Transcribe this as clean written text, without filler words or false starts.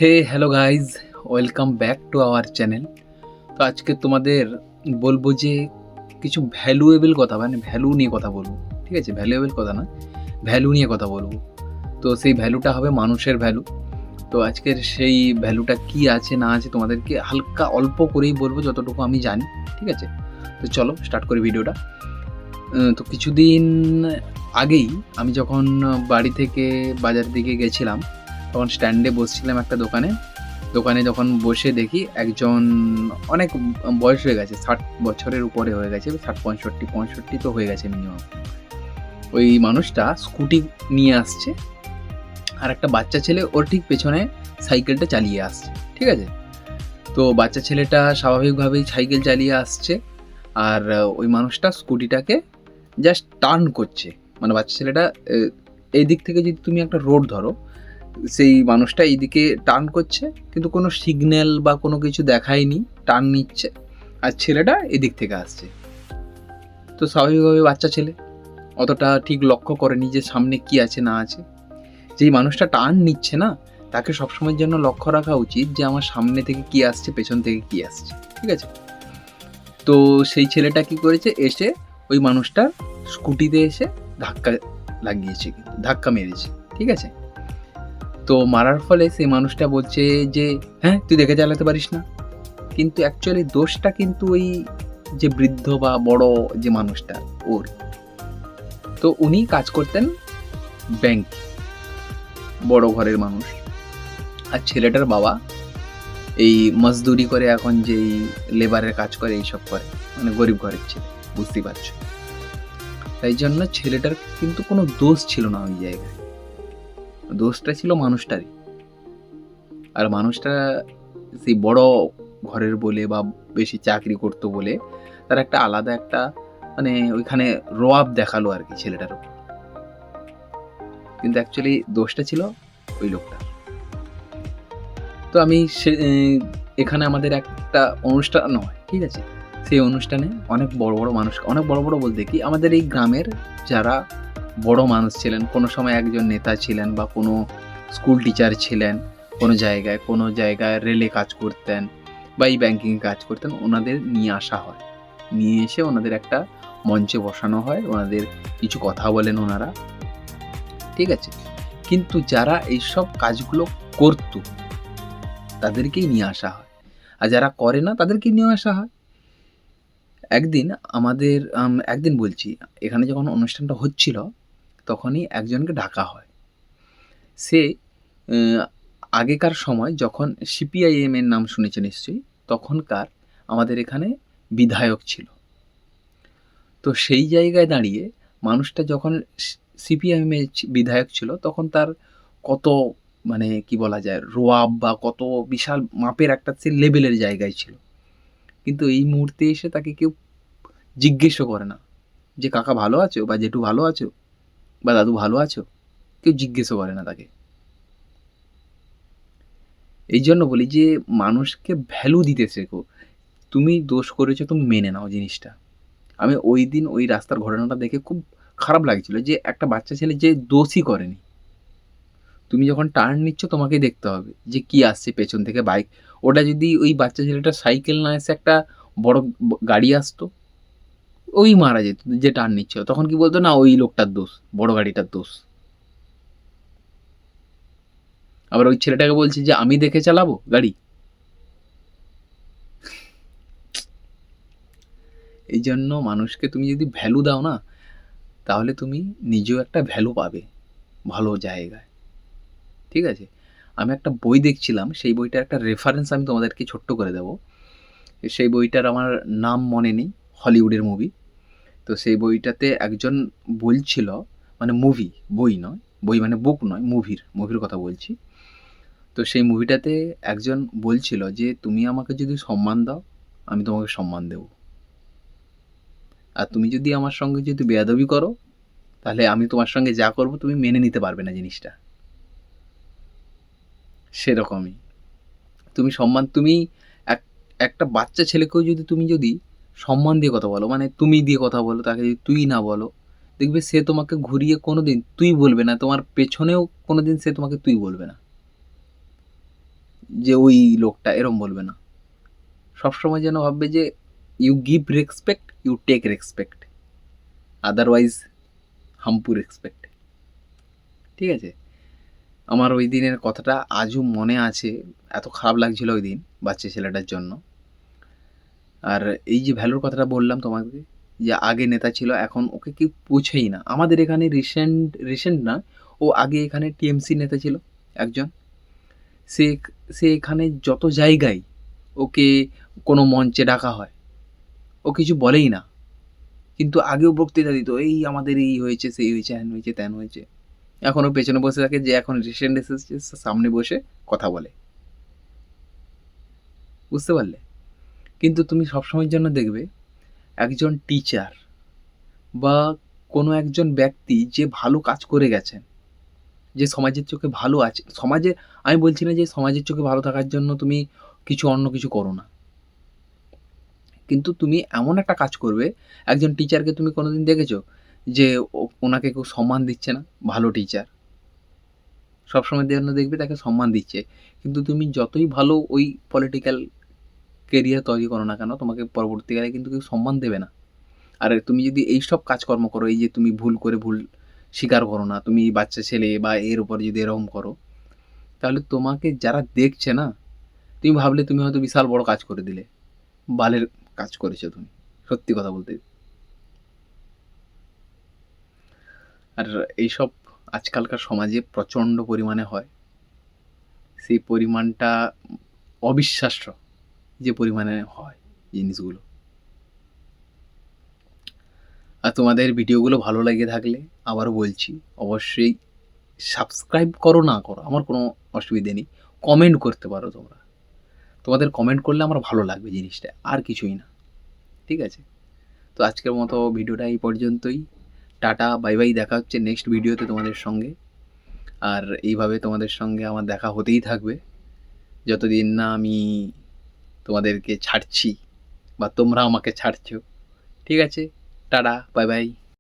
Hey hello guys, welcome back to our channel. তো আজকে তোমাদের বলবো যে কিছু ভ্যালুয়েবল কথা, মানে ভ্যালু নিয়ে কথা বলবো। ঠিক আছে, ভ্যালুয়েবল কথা না, ভ্যালু নিয়ে কথা বলবো। তো সেই ভ্যালুটা হবে মানুষের ভ্যালু। তো আজকের সেই ভ্যালুটা কি আছে না আছে তোমাদেরকে হালকা অল্প করেই বলবো, যতটুকু আমি জানি। ঠিক আছে, তো চলো স্টার্ট করি ভিডিওটা। তো কিছুদিন আগেই আমি যখন বাড়ি থেকে বাজার দিকে গেছিলাম, তখন স্ট্যান্ডে বসছিলাম একটা দোকানে। দোকানে যখন বসে দেখি একজন, অনেক বয়স হয়ে গেছে, 60 বছরের উপরে হয়ে গেছে, 60 65 তো হয়ে গেছে মিনিমাম। ওই মানুষটা স্কুটি নিয়ে আসছে, আর একটা বাচ্চা ছেলে ওর ঠিক পেছনে সাইকেলটা চালিয়ে আসছে। ঠিক আছে, তো বাচ্চা ছেলেটা স্বাভাবিকভাবেই সাইকেল চালিয়ে আসছে, আর ওই মানুষটা স্কুটিটাকে জাস্ট টার্ন করছে। মানে বাচ্চা ছেলেটা এই দিক থেকে যদি তুমি একটা রোড ধরো, সেই মানুষটা এইদিকে টার্ন করছে, কিন্তু কোনো সিগন্যাল বা কোনো কিছু দেখায়নি, টার্ন নিচ্ছে, আর ছেলেটা এদিক থেকে আসছে। তো স্বাভাবিকভাবে বাচ্চা ছেলে অতটা ঠিক লক্ষ্য করেনি যে সামনে কি আছে না আছে। যেই মানুষটা টার্ন নিচ্ছে না, তাকে সবসময়ের জন্য লক্ষ্য রাখা উচিত যে আমার সামনে থেকে কি আসছে, পেছন থেকে কি আসছে। ঠিক আছে, তো সেই ছেলেটা কি করেছে, এসে ওই মানুষটার স্কুটিতে এসে ধাক্কা লাগিয়েছে, কিন্তু ধাক্কা মেরেছে। ঠিক আছে, তো মারার ফলে সেই মানুষটা বলছে যে হ্যাঁ তুই দেখে চালাতে পারিস না, কিন্তু অ্যাকচুয়ালি দোষটা কিন্তু ওই যে বৃদ্ধ বা বড় যে মানুষটা ওর। তো উনি কাজ করতেন ব্যাংক, বড় ঘরের মানুষ, আর ছেলেটার বাবা এই মজদুরি করে, এখন যেই লেবারের কাজ করে এইসব করে, মানে গরিব ঘরের ছেলে, বুঝতেই পারছো। তাই জন্য ছেলেটার কিন্তু কোনো দোষ ছিল না ওই জায়গায়, দোষটা ছিল মানুষটারই। আর মানুষটা সেই বড় ঘরের বলে বা বেশি চাকরি করতো বলে তার একটা আলাদা একটা, মানে ওইখানে রোয়াব দেখালো আর কি ছেলেটার উপর, কিন্তু অ্যাকচুয়ালি দোষটা ছিল ওই লোকটা। তো আমি এখানে আমাদের একটা অনুষ্ঠান হয়, ঠিক আছে, সেই অনুষ্ঠানে অনেক বড় বড় মানুষ, অনেক বড় বড় বলতে কি আমাদের এই গ্রামের যারা বড় মানুষ ছিলেন, কোনো সময় একজন নেতা ছিলেন বা কোনো স্কুল টিচার ছিলেন, কোনো জায়গায় রেলে কাজ করতেন বা এই ব্যাংকিংয়ে কাজ করতেন, ওনাদের নিয়ে আসা হয়, নিয়ে এসে ওনাদের একটা মঞ্চে বসানো হয়, ওনাদের কিছু কথা বলেন ওনারা। ঠিক আছে, কিন্তু যারা এইসব কাজগুলো করতো তাদেরকেই নিয়ে আসা হয়, আর যারা করে না তাদেরকেই নিয়ে আসা হয়। একদিন আমাদের একদিন বলছি, এখানে যখন অনুষ্ঠানটা হচ্ছিল তখনই একজনকে ডাকা হয়। সে আগেকার সময় যখন সিপিআইএম এর নাম শুনেছে নিশ্চয়ই, তখনকার আমাদের এখানে বিধায়ক ছিল। তো সেই জায়গায় দাঁড়িয়ে মানুষটা যখন সিপিআইএম এর বিধায়ক ছিল, তখন তার কত, মানে কি বলা যায়, রোয়াব বা কত বিশাল মাপের একটা সে লেভেলের জায়গায় ছিল। কিন্তু এই মুহূর্তে এসে তাকে কেউ জিজ্ঞেসও করে না যে কাকা ভালো আছো, বা জেঠু ভালো আছো, বা দাদু ভালো আছো, কেউ জিজ্ঞেসও করে না তাকে। এই জন্য বলি যে মানুষকে ভ্যালু দিতে শেখো। তুমি দোষ করেছো, তুমি মেনে নাও জিনিসটা। আমি ওই দিন ওই রাস্তার ঘটনাটা দেখে খুব খারাপ লাগছিল যে একটা বাচ্চা ছেলে যে দোষই করেনি, তুমি যখন টার্ন নিচ্ছ তোমাকেই দেখতে হবে যে কি আসছে পেছন থেকে, বাইক, ওটা যদি ওই বাচ্চা ছেলেটা সাইকেল না এসে একটা বড় গাড়ি আসতো, ওই মারা যেত যে টার্ন নিচ্ছিল, তখন কি বলতো না ওই লোকটার দোষ, বড় গাড়িটার দোষ। আবার ওই ছেলেটাকে বলছে যে আমি দেখে চালাবো গাড়ি। এই জন্য মানুষকে তুমি যদি ভ্যালু দাও না, তাহলে তুমি নিজেও একটা ভ্যালু পাবে ভালো জায়গায়। ঠিক আছে, আমি একটা বই দেখছিলাম, সেই বইটার একটা রেফারেন্স আমি তোমাদেরকে ছোট্ট করে দেবো। সেই বইটার আমার নাম মনে নেই, হলিউডের মুভি। তো সেই বইটাতে একজন বলছিল, মানে মুভি, বই নয়, বই মানে বুক নয়, মুভির কথা বলছি। তো সেই মুভিটাতে একজন বলছিল যে তুমি আমাকে যদি সম্মান দাও, আমি তোমাকে সম্মান দেব, আর তুমি যদি আমার সঙ্গে যদি বেয়াদবি করো, তাহলে আমি তোমার সঙ্গে যা করব তুমি মেনে নিতে পারবে না জিনিসটা। সেরকমই তুমি সম্মান, তুমি একটা বাচ্চা ছেলেকেও যদি তুমি যদি সম্মান দিয়ে কথা বলো, মানে তুমি দিয়ে কথা বলো, তাকে যদি তুই না বলো, দেখবে সে তোমাকে ঘুরিয়ে কোনোদিন তুই বলবে না, তোমার পেছনেও কোনোদিন সে তোমাকে তুই বলবে না। যে ওই লোকটা, এরম বলবে না। সবসময় যেন ভাববে যে you give respect, you take respect, otherwise হাম্পু রেসপেক্ট। ঠিক আছে? আমার ওই দিনের কথাটা আজও মনে আছে, এত খারাপ লাগছিল ওই দিন বাচ্চা ছেলেটার জন্য। আর এই যে ভ্যালুর কথাটা বললাম তোমাকে, যে আগে নেতা ছিল, এখন ওকে কেউ পোছেই না। আমাদের এখানে রিসেন্ট না, ও আগে এখানে টিএমসি নেতা ছিল একজন। সে সে এখানে যত জায়গায় ওকে কোনো মঞ্চে ডাকা হয়, ও কিছু বলেই না। কিন্তু আগেও বক্তৃতা দিত, এই আমাদের এই হয়েছে, সেই হয়েছে, হ্যান হয়েছে, ত্যান হয়েছে। এখনও পেছনে বসে থাকে, যে এখন রিসেন্ট এসেছে সামনে বসে কথা বলে। বুঝতে পারলে? কিন্তু তুমি সবসময়ের জন্য দেখবে একজন টিচার বা কোনো একজন ব্যক্তি যে ভালো কাজ করে গেছেন, যে সমাজের চোখে ভালো আছে, সমাজে, আমি বলছি না যে সমাজের চোখে ভালো থাকার জন্য তুমি অন্য কিছু করো না। কিন্তু তুমি এমন একটা কাজ করবে, একজন টিচারকে তুমি কোনোদিন দেখেছো যে ওনাকে কেউ সম্মান দিচ্ছে না? ভালো টিচার সবসময় জন্য দেখবে তাকে সম্মান দিচ্ছে। কিন্তু তুমি যতই ভালো ওই পলিটিক্যাল কেরিয়ার তৈরি করো না কেন, তোমাকে পরবর্তীকালে কিন্তু কেউ সম্মান দেবে না। আর তুমি যদি এইসব কাজকর্ম করো, এই যে তুমি ভুল করে ভুল স্বীকার করো না, তুমি বাচ্চা ছেলে বা এর উপর যদি এরকম করো, তাহলে তোমাকে যারা দেখছে না, তুমি ভাবলে তুমি হয়তো বিশাল বড় কাজ করে দিলে, বালের কাজ করেছো তুমি, সত্যি কথা বলতে। আর এইসব আজকালকার সমাজে প্রচণ্ড পরিমাণে হয়, সেই পরিমাণটা অবিশ্বাস্য যে পরিমাণে হয় জিনিসগুলো। আর তোমাদের ভিডিওগুলো ভালো লেগে থাকলে আবারও বলছি, অবশ্যই সাবস্ক্রাইব করো, না করো আমার কোনো অসুবিধে নেই, কমেন্ট করতে পারো তোমরা। তোমাদের কমেন্ট করলে আমার ভালো লাগবে জিনিসটা, আর কিছুই না। ঠিক আছে? তো আজকের মতো ভিডিওটা এই পর্যন্তই। টাটা, বাই বাই, দেখা হচ্ছে নেক্সট ভিডিওতে তোমাদের সঙ্গে। আর এইভাবে তোমাদের সঙ্গে আমার দেখা হতেই থাকবে যতদিন না আমি তোমাদেরকে ছাড়ছি বা তোমরা আমাকে ছাড়ছো। ঠিক আছে? Tata, bye bye.